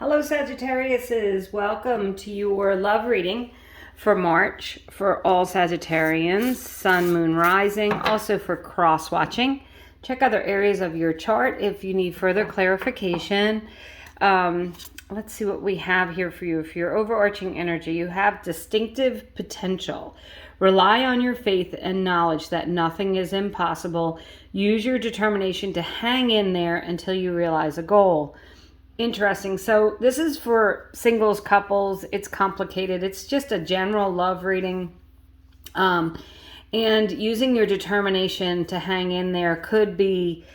Hello Sagittariuses, welcome to your love reading for March for all Sagittarians, Sun, Moon, Rising, also for cross-watching. Check other areas of your chart if you need further clarification. Let's see what we have here for you. For your overarching energy, you have distinctive potential. Rely on your faith and knowledge that nothing is impossible. Use your determination to hang in there until you realize a goal. Interesting. So this is for singles, couples. It's complicated. It's just a general love reading. And using your determination to hang in there could be,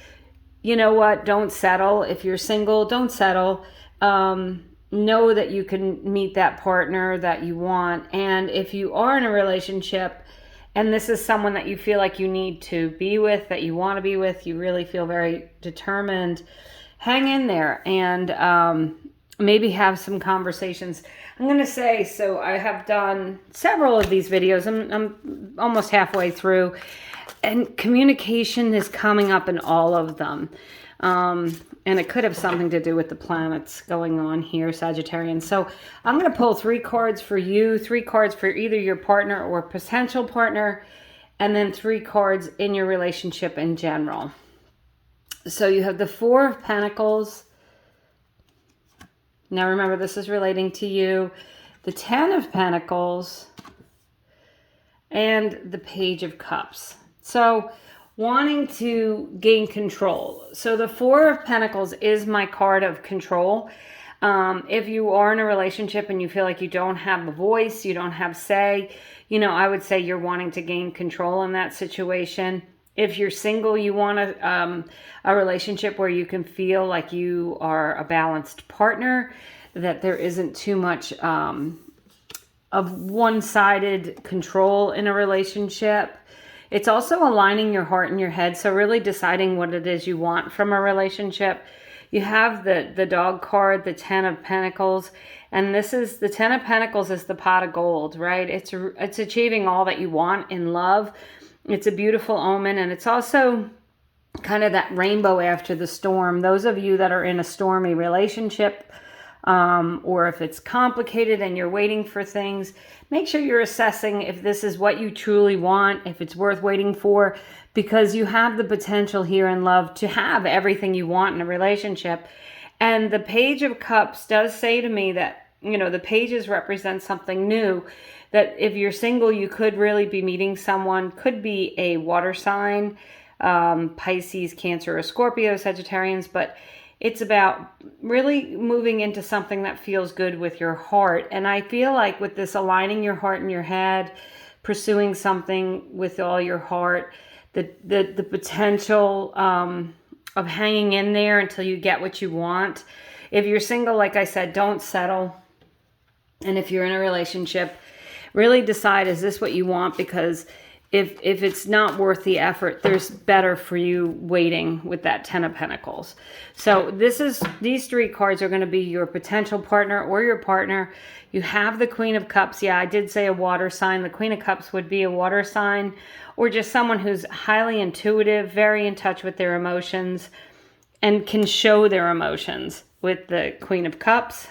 you know what, don't settle. If you're single, don't settle. Know that you can meet that partner that you want. And if you are in a relationship and this is someone that you feel like you need to be with, that you want to be with, you really feel very determined, hang in there and maybe have some conversations. I'm going to say, so I have done several of these videos. I'm almost halfway through, and communication is coming up in all of them. And it could have something to do with the planets going on here, Sagittarian. So I'm going to pull 3 cards for you, 3 cards for either your partner or potential partner, and then 3 cards in your relationship in general. So you have the 4 of Pentacles. Now remember, this is relating to you. The 10 of Pentacles and the Page of Cups. So wanting to gain control. So the 4 of Pentacles is my card of control. If you are in a relationship and you feel like you don't have a voice, you don't have say, you know, I would say you're wanting to gain control in that situation. If you're single, you want a relationship where you can feel like you are a balanced partner, that there isn't too much of one-sided control in a relationship. It's also aligning your heart and your head, so really deciding what it is you want from a relationship. You have the Dog card, the 10 of Pentacles, and this is the 10 of Pentacles is the pot of gold, right? It's achieving all that you want in love. It's a beautiful omen, and it's also kind of that rainbow after the storm. Those of you that are in a stormy relationship, or if it's complicated and you're waiting for things, make sure you're assessing if this is what you truly want, if it's worth waiting for, because you have the potential here in love to have everything you want in a relationship. And the Page of Cups does say to me that, you know, the pages represent something new. That if you're single, you could really be meeting someone, could be a water sign, Pisces, Cancer, or Scorpio, Sagittarians, but it's about really moving into something that feels good with your heart. And I feel like with this aligning your heart and your head, pursuing something with all your heart, the potential of hanging in there until you get what you want. If you're single, like I said, don't settle. And if you're in a relationship, really decide, is this what you want? Because if it's not worth the effort, there's better for you waiting with that 10 of Pentacles. So these 3 cards are going to be your potential partner or your partner. You have the Queen of Cups. Yeah, I did say a water sign. The Queen of Cups would be a water sign, or just someone who's highly intuitive, very in touch with their emotions, and can show their emotions with the Queen of Cups.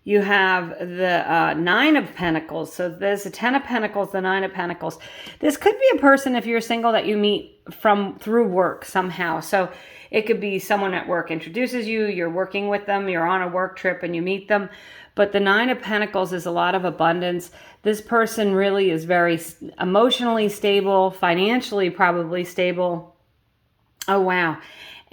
You have the 9 of Pentacles. So there's the 10 of Pentacles, the 9 of Pentacles. This could be a person, if you're single, that you meet through work somehow. So it could be someone at work introduces you, you're working with them, you're on a work trip and you meet them. But the 9 of Pentacles is a lot of abundance. This person really is very emotionally stable, financially probably stable. Oh, wow.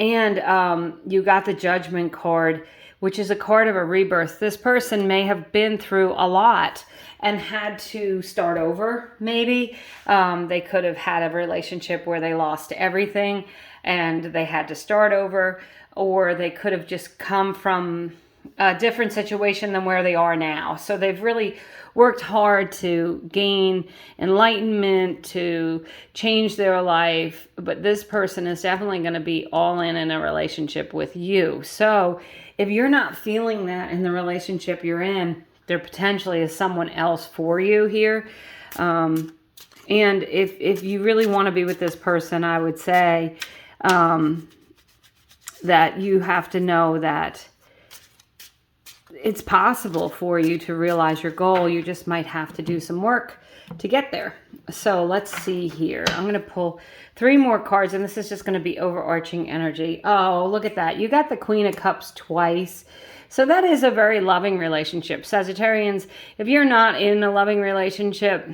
And you got the Judgment card, which is a card of a rebirth. This person may have been through a lot and had to start over, maybe. They could have had a relationship where they lost everything and they had to start over, or they could have just come from a different situation than where they are now. So they've really worked hard to gain enlightenment, to change their life. But this person is definitely going to be all in a relationship with you. So if you're not feeling that in the relationship you're in, there potentially is someone else for you here. And if you really want to be with this person, I would say that you have to know that it's possible for you to realize your goal. You just might have to do some work to get there. So let's see here. I'm going to pull 3 more cards, and this is just going to be overarching energy. Oh, look at that. You got the Queen of Cups twice. So that is a very loving relationship. Sagittarians, if you're not in a loving relationship,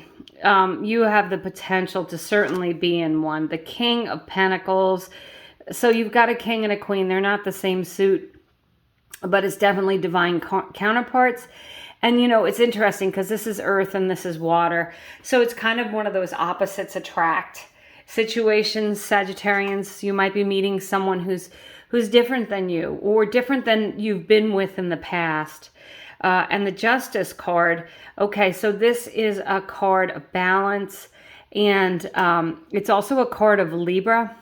you have the potential to certainly be in one. The King of Pentacles. So you've got a king and a queen. They're not the same suit, but it's definitely divine counterparts. And, you know, it's interesting because this is earth and this is water. So it's kind of one of those opposites attract situations. Sagittarians, you might be meeting someone who's different than you or different than you've been with in the past. And the Justice card. Okay, so this is a card of balance. And it's also a card of Libra.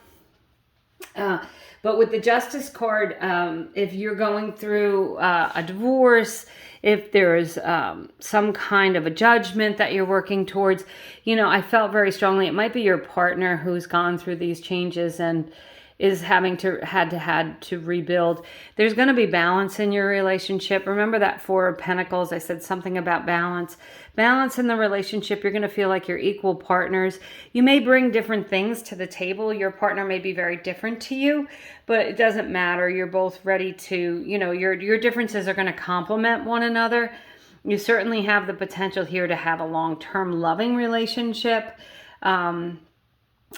But with the Justice card, if you're going through a divorce, if there's some kind of a judgment that you're working towards, you know, I felt very strongly it might be your partner who's gone through these changes and is having to had to rebuild. There's going to be balance in your relationship. Remember that 4 of Pentacles, I said something about balance. Balance in the relationship, you're going to feel like you're equal partners. You may bring different things to the table. Your partner may be very different to you, but it doesn't matter. You're both ready to, you know, your differences are going to complement one another. You certainly have the potential here to have a long-term loving relationship.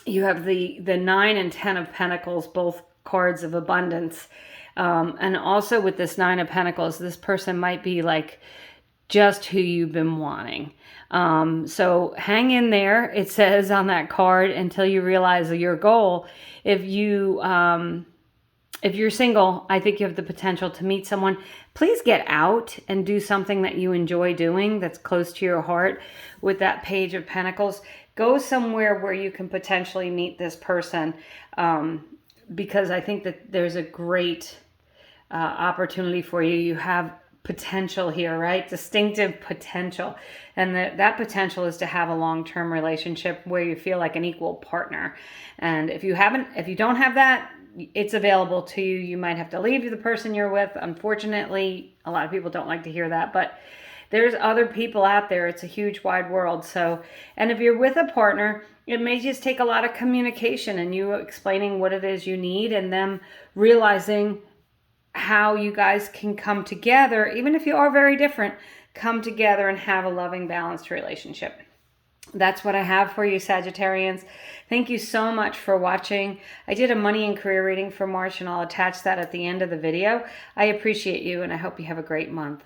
You have the 9 and 10 of Pentacles, both cards of abundance. And also with this 9 of Pentacles, this person might be like just who you've been wanting. So hang in there, it says on that card, until you realize your goal. If you're single, I think you have the potential to meet someone. Please get out and do something that you enjoy doing that's close to your heart. With that Page of Pentacles, go somewhere where you can potentially meet this person, because I think that there's a great opportunity for you. You have potential here, right? Distinctive potential. And that potential is to have a long-term relationship where you feel like an equal partner. And if you don't have that, it's available to you. You might have to leave the person you're with. Unfortunately, a lot of people don't like to hear that, but there's other people out there. It's a huge wide world. So, and if you're with a partner, it may just take a lot of communication and you explaining what it is you need and them realizing how you guys can come together, even if you are very different, come together and have a loving, balanced relationship. That's what I have for you, Sagittarians. Thank you so much for watching. I did a money and career reading for March, and I'll attach that at the end of the video. I appreciate you, and I hope you have a great month.